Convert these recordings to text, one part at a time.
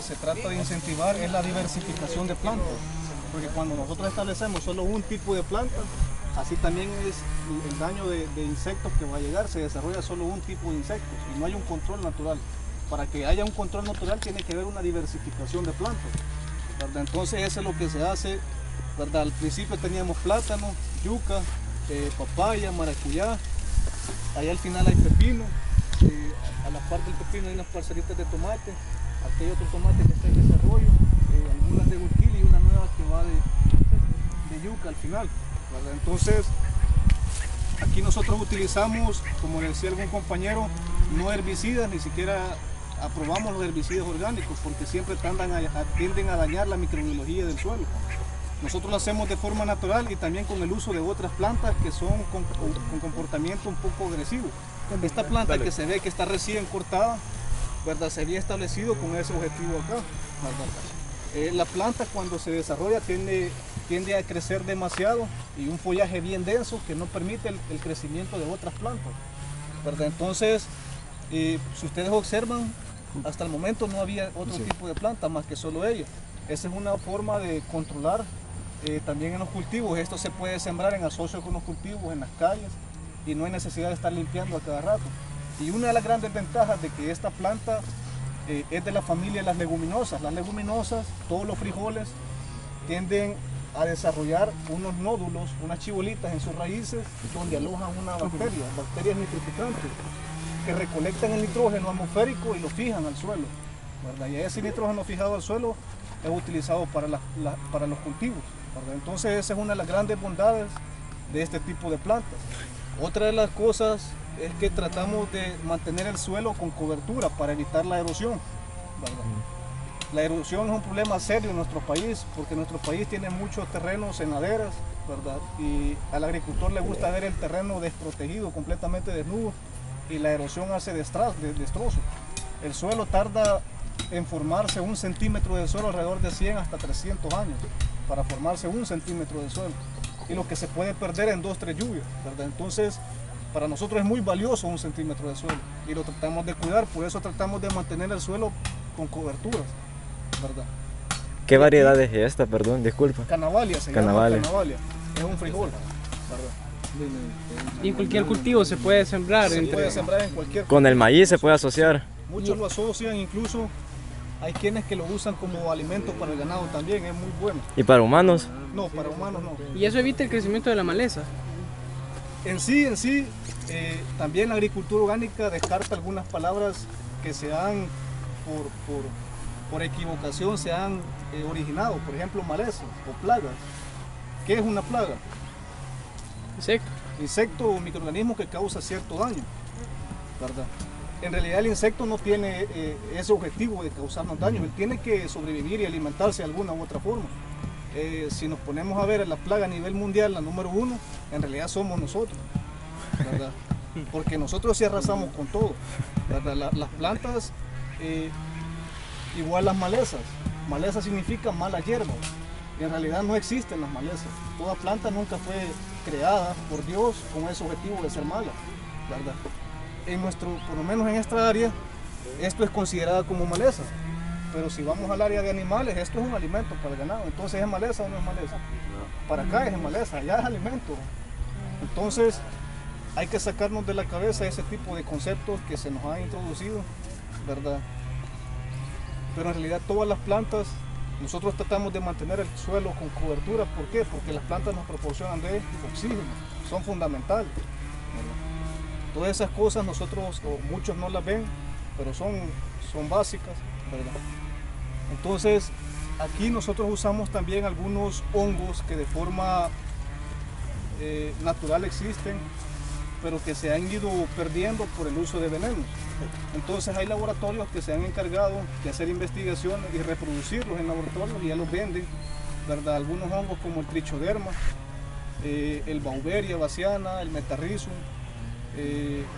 Se trata de incentivar es la diversificación de plantas, porque cuando nosotros establecemos solo un tipo de planta, así también es el daño de insectos que va a llegar, se desarrolla solo un tipo de insectos y no hay un control natural. Para que haya un control natural tiene que haber una diversificación de plantas, ¿verdad? Entonces eso es lo que se hace, ¿verdad? Al principio teníamos plátano, yuca, papaya, maracuyá, allá al final hay pepino, a la parte del pepino hay unas parcelitas de tomate. Aquí hay otro tomate que está en desarrollo, algunas de burkili y una nueva que va de yuca al final, ¿verdad? Entonces, aquí nosotros utilizamos, como decía algún compañero, no herbicidas, ni siquiera aprobamos los herbicidas orgánicos porque siempre tienden a dañar la microbiología del suelo. Nosotros lo hacemos de forma natural y también con el uso de otras plantas que son con comportamiento un poco agresivo. Esta planta que se ve que está recién cortada, ¿verdad? Se había establecido con ese objetivo acá, ¿verdad? La planta cuando se desarrolla tiende a crecer demasiado y un follaje bien denso que no permite el crecimiento de otras plantas, ¿verdad? Entonces, si ustedes observan, hasta el momento no había otro tipo de planta más que solo ella. Esa es una forma de controlar también en los cultivos. Esto se puede sembrar en asocio con los cultivos, en las calles, y no hay necesidad de estar limpiando a cada rato. Y una de las grandes ventajas de que esta planta es de la familia de las leguminosas. Las leguminosas, todos los frijoles, tienden a desarrollar unos nódulos, unas chibolitas en sus raíces, donde alojan una bacteria, bacterias nitrificantes, que recolectan el nitrógeno atmosférico y lo fijan al suelo, ¿verdad? Y ese nitrógeno fijado al suelo es utilizado para los cultivos, ¿verdad? Entonces esa es una de las grandes bondades de este tipo de plantas. Otra de las cosas es que tratamos de mantener el suelo con cobertura para evitar la erosión, ¿verdad? La erosión es un problema serio en nuestro país porque nuestro país tiene muchos terrenos en laderas, ¿verdad? Y al agricultor le gusta ver el terreno desprotegido, completamente desnudo, y la erosión hace destrozos. El suelo tarda en formarse 1 centímetro de suelo alrededor de 100 hasta 300 años para formarse 1 centímetro de suelo, y lo que se puede perder en 2 o 3 lluvias, ¿verdad? Entonces, para nosotros es muy valioso 1 centímetro de suelo y lo tratamos de cuidar, por eso tratamos de mantener el suelo con coberturas, ¿verdad? ¿Qué variedad es esta, perdón? Disculpa. Canavalia se llama, Canavalia. Es un frijol, ¿verdad? Y en cualquier cultivo se puede sembrar. Se puede sembrar en cualquier. Con el maíz se puede asociar. Muchos lo asocian, incluso hay quienes que lo usan como alimento para el ganado también, es muy bueno. ¿Y para humanos? No, para humanos no. Y eso evita el crecimiento de la maleza. En sí, también la agricultura orgánica descarta algunas palabras que se han, por equivocación, se han originado. Por ejemplo, malezas o plagas. ¿Qué es una plaga? Insecto. Insecto o microorganismo que causa cierto daño, ¿verdad? En realidad el insecto no tiene ese objetivo de causarnos daño, él tiene que sobrevivir y alimentarse de alguna u otra forma. Si nos ponemos a ver la plaga a nivel mundial, la número 1, en realidad somos nosotros, ¿verdad? Porque nosotros sí arrasamos con todo, ¿verdad? Las plantas, igual las malezas. Maleza significa mala hierba. En realidad no existen las malezas. Toda planta nunca fue creada por Dios con ese objetivo de ser mala, ¿verdad? Por lo menos en esta área, esto es considerada como maleza. Pero si vamos al área de animales, esto es un alimento para el ganado. Entonces, ¿es maleza o no es maleza? Para acá es maleza, allá es alimento. Entonces, hay que sacarnos de la cabeza ese tipo de conceptos que se nos ha introducido, ¿verdad? Pero en realidad todas las plantas, nosotros tratamos de mantener el suelo con cobertura. ¿Por qué? Porque las plantas nos proporcionan de oxígeno, son fundamentales, ¿verdad? Todas esas cosas nosotros, o muchos no las ven, pero son básicas, ¿verdad? Entonces, aquí nosotros usamos también algunos hongos que de forma natural existen, pero que se han ido perdiendo por el uso de venenos. Entonces hay laboratorios que se han encargado de hacer investigaciones y reproducirlos en laboratorios y ya los venden, ¿verdad? Algunos hongos como el trichoderma, el Beauveria bassiana, el Metarrhizum,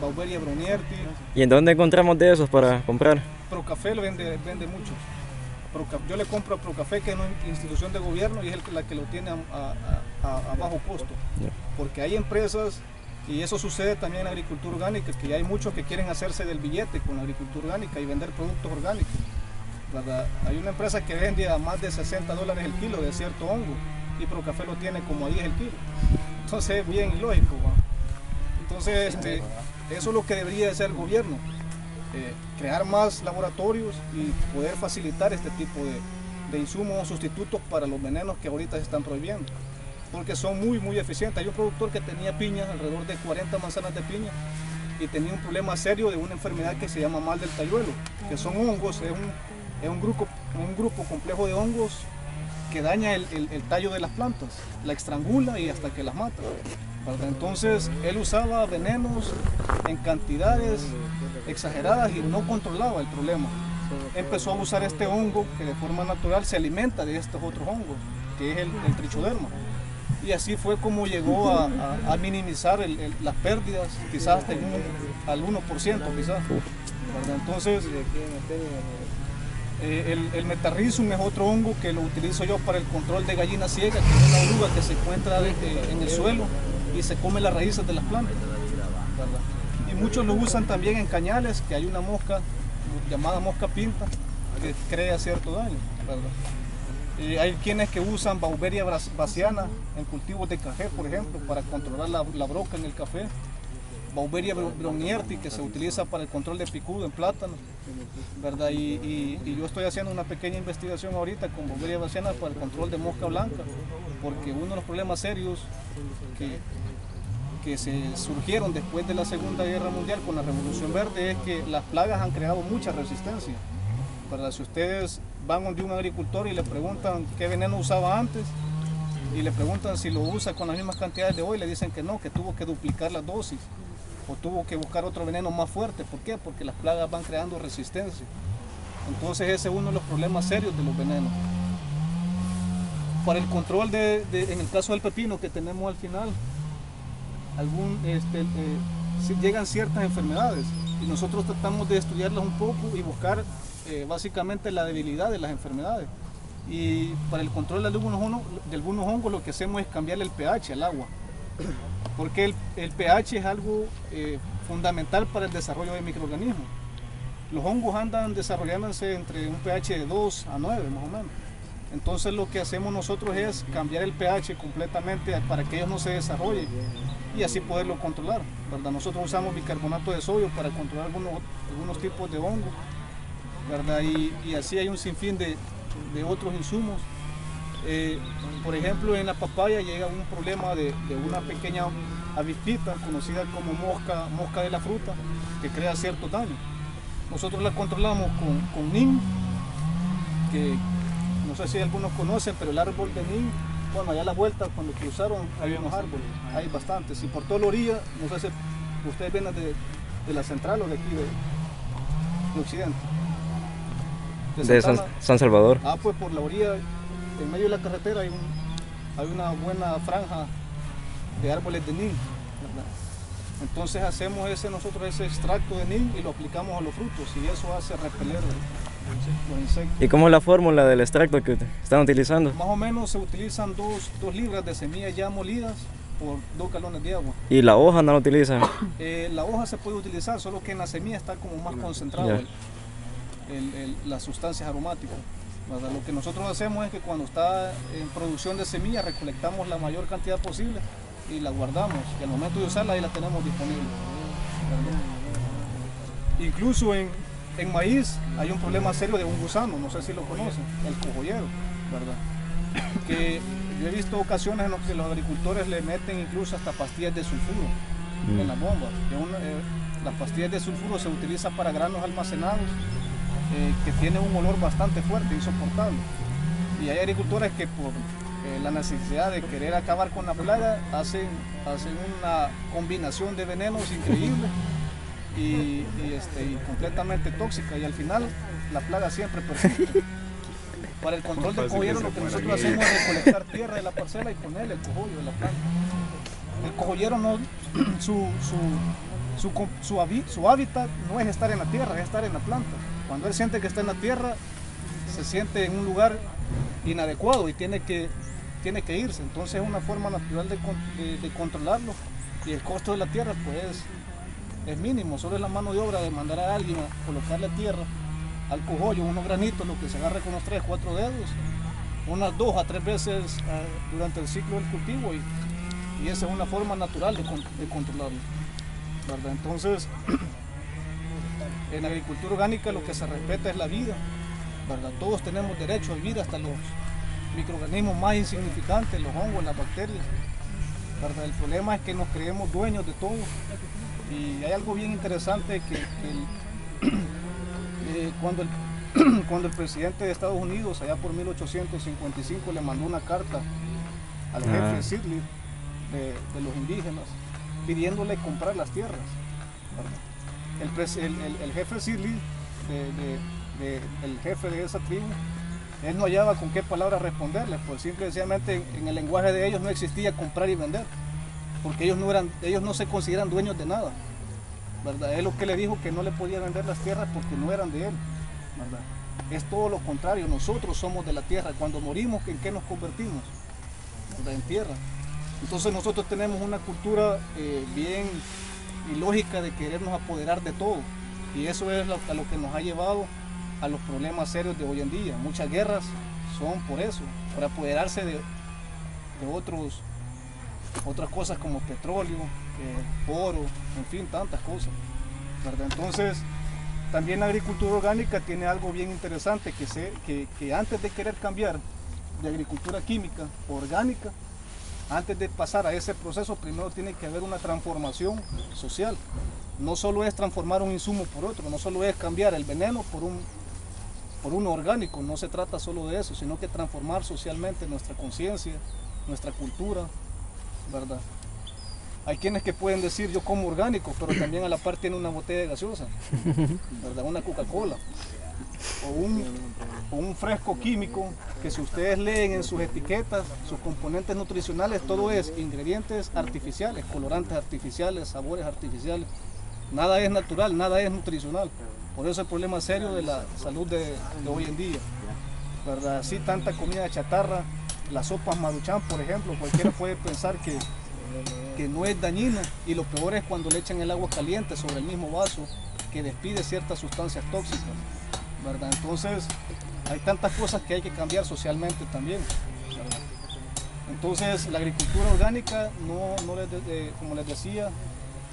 Beauveria brunierti. ¿Y en dónde encontramos de esos para comprar? Procafé vende muchos. Yo le compro a Procafé, que es una institución de gobierno y es la que lo tiene a bajo costo. Porque hay empresas, y eso sucede también en la agricultura orgánica, que ya hay muchos que quieren hacerse del billete con la agricultura orgánica y vender productos orgánicos. ¿verdad? Hay una empresa que vende a más de $60 el kilo de cierto hongo y Procafé lo tiene como a 10 el kilo. Entonces es bien ilógico, ¿va? Entonces eso es lo que debería hacer el gobierno, crear más laboratorios y poder facilitar este tipo de insumos o sustitutos para los venenos que ahorita se están prohibiendo, porque son muy eficientes. Hay un productor que tenía piñas, alrededor de 40 manzanas de piña, y tenía un problema serio de una enfermedad que se llama mal del tayuelo, que son hongos, es un grupo complejo de hongos que daña el tallo de las plantas, la estrangula y hasta que las mata, ¿verdad? Entonces él usaba venenos en cantidades exageradas y no controlaba el problema. Empezó a usar este hongo que de forma natural se alimenta de estos otros hongos, que es el trichoderma. Y así fue como llegó a minimizar las pérdidas, quizás hasta al 1%, quizás, ¿verdad? Entonces, el metarrhizum es otro hongo que lo utilizo yo para el control de gallina ciega, que es una oruga que se encuentra en el suelo y se come las raíces de las plantas, ¿verdad? Y muchos lo usan también en cañales, que hay una mosca llamada mosca pinta que crea cierto daño, ¿verdad? Hay quienes que usan Beauveria bassiana en cultivos de café, por ejemplo, para controlar la broca en el café. Beauveria brownieri, que se utiliza para el control de picudo en plátanos, ¿verdad? Y yo estoy haciendo una pequeña investigación ahorita con Beauveria bassiana para el control de mosca blanca, porque uno de los problemas serios que se surgieron después de la Segunda Guerra Mundial con la Revolución Verde es que las plagas han creado mucha resistencia, ¿verdad? Si ustedes van donde un agricultor y le preguntan qué veneno usaba antes y le preguntan si lo usa con las mismas cantidades de hoy, le dicen que no, que tuvo que duplicar las dosis o tuvo que buscar otro veneno más fuerte. ¿Por qué? Porque las plagas van creando resistencia. Entonces ese es uno de los problemas serios de los venenos. Para el control en el caso del pepino que tenemos al final, llegan ciertas enfermedades y nosotros tratamos de estudiarlas un poco y buscar básicamente la debilidad de las enfermedades. Y para el control de algunos hongos lo que hacemos es cambiarle el pH al agua, porque el pH es algo fundamental para el desarrollo de microorganismos. Los hongos andan desarrollándose entre un pH de 2 a 9 más o menos. Entonces lo que hacemos nosotros es cambiar el pH completamente para que ellos no se desarrollen y así poderlo controlar, ¿verdad? Nosotros usamos bicarbonato de sodio para controlar algunos tipos de hongos, ¿verdad? Y así hay un sinfín de otros insumos. Por ejemplo, en la papaya llega un problema de una pequeña avispita conocida como mosca de la fruta, que crea cierto daño. Nosotros la controlamos con NIM, que no sé si algunos conocen, pero el árbol de NIM, bueno, allá a la vuelta cuando cruzaron hay unos árboles, hay bastantes, y por toda la orilla, no sé si ustedes ven de la central o de aquí de Occidente. De San Salvador. Pues por la orilla, en medio de la carretera hay una buena franja de árboles de NIM, ¿verdad? Entonces hacemos nosotros ese extracto de NIM y lo aplicamos a los frutos y eso hace repeler los insectos. ¿Y cómo es la fórmula del extracto que están utilizando? Más o menos se utilizan 2 libras de semillas ya molidas por 2 galones de agua. ¿Y la hoja no la utilizan? La hoja se puede utilizar, solo que en la semilla está como más concentrado las sustancias aromáticas, ¿verdad? Lo que nosotros hacemos es que cuando está en producción de semillas recolectamos la mayor cantidad posible y la guardamos y al momento de usarla ahí la tenemos disponible, ¿verdad? Incluso en maíz hay un problema serio de un gusano, no sé si lo conocen, el cojollero, ¿verdad? Que yo he visto ocasiones en las que los agricultores le meten incluso hasta pastillas de sulfuro en las bombas. Las pastillas de sulfuro se utilizan para granos almacenados que tienen un olor bastante fuerte, insoportable. Y hay agricultores que por la necesidad de querer acabar con la plaga hacen una combinación de venenos increíble y completamente tóxica, y al final la plaga siempre persiste. Para el control del cojollero lo que nosotros hacemos es recolectar tierra de la parcela y ponerle el cogollo de la planta. El cojollero no, su hábitat no es estar en la tierra, es estar en la planta. Cuando él siente que está en la tierra, se siente en un lugar inadecuado y tiene que irse. Entonces es una forma natural de controlarlo, y el costo de la tierra pues es mínimo, solo es la mano de obra de mandar a alguien a colocar la tierra al cogollo, unos granitos, lo que se agarra con los 3, 4 dedos, unas 2 a 3 veces durante el ciclo del cultivo y esa es una forma natural de controlarlo, ¿verdad? Entonces, en la agricultura orgánica lo que se respeta es la vida, ¿verdad? Todos tenemos derecho a vivir, hasta los microorganismos más insignificantes, los hongos, las bacterias, ¿verdad? El problema es que nos creemos dueños de todo y hay algo bien interesante cuando el presidente de Estados Unidos, allá por 1855, le mandó una carta al jefe Sidley de los indígenas, pidiéndole comprar las tierras, ¿verdad? El jefe Sidley, el jefe de esa tribu, él no hallaba con qué palabra responderles, pues simplemente en el lenguaje de ellos no existía comprar y vender, porque ellos no se consideran dueños de nada, ¿verdad? Él lo que le dijo que no le podía vender las tierras porque no eran de él, ¿verdad? Es todo lo contrario, nosotros somos de la tierra. Cuando morimos, ¿en qué nos convertimos? ¿Verdad? En tierra. Entonces nosotros tenemos una cultura bien ilógica de querernos apoderar de todo y eso es a lo que nos ha llevado a los problemas serios de hoy en día. Muchas guerras son por eso, por apoderarse de otras cosas como petróleo, oro, en fin, tantas cosas, ¿verdad? Entonces, también la agricultura orgánica tiene algo bien interesante, que antes de querer cambiar de agricultura química a orgánica, antes de pasar a ese proceso, primero tiene que haber una transformación social. No solo es transformar un insumo por otro, no solo es cambiar el veneno por uno orgánico, no se trata solo de eso, sino que transformar socialmente nuestra conciencia, nuestra cultura, ¿verdad? Hay quienes que pueden decir yo como orgánico, pero también a la par tiene una botella de gaseosa, ¿verdad? Una Coca-Cola o un fresco químico que si ustedes leen en sus etiquetas, sus componentes nutricionales, todo es ingredientes artificiales, colorantes artificiales, sabores artificiales. Nada es natural, nada es nutricional. Por eso el problema serio de la salud de hoy en día, ¿verdad? Así tanta comida chatarra, las sopas Maruchan, por ejemplo, cualquiera puede pensar que no es dañino y lo peor es cuando le echan el agua caliente sobre el mismo vaso que despide ciertas sustancias tóxicas, ¿verdad? Entonces hay tantas cosas que hay que cambiar socialmente también, ¿verdad? Entonces la agricultura orgánica, como les decía,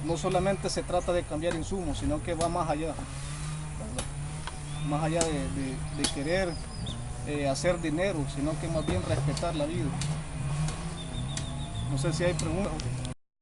no solamente se trata de cambiar insumos, sino que va más allá, ¿verdad? Más allá de querer hacer dinero, sino que más bien respetar la vida. No sé si hay preguntas.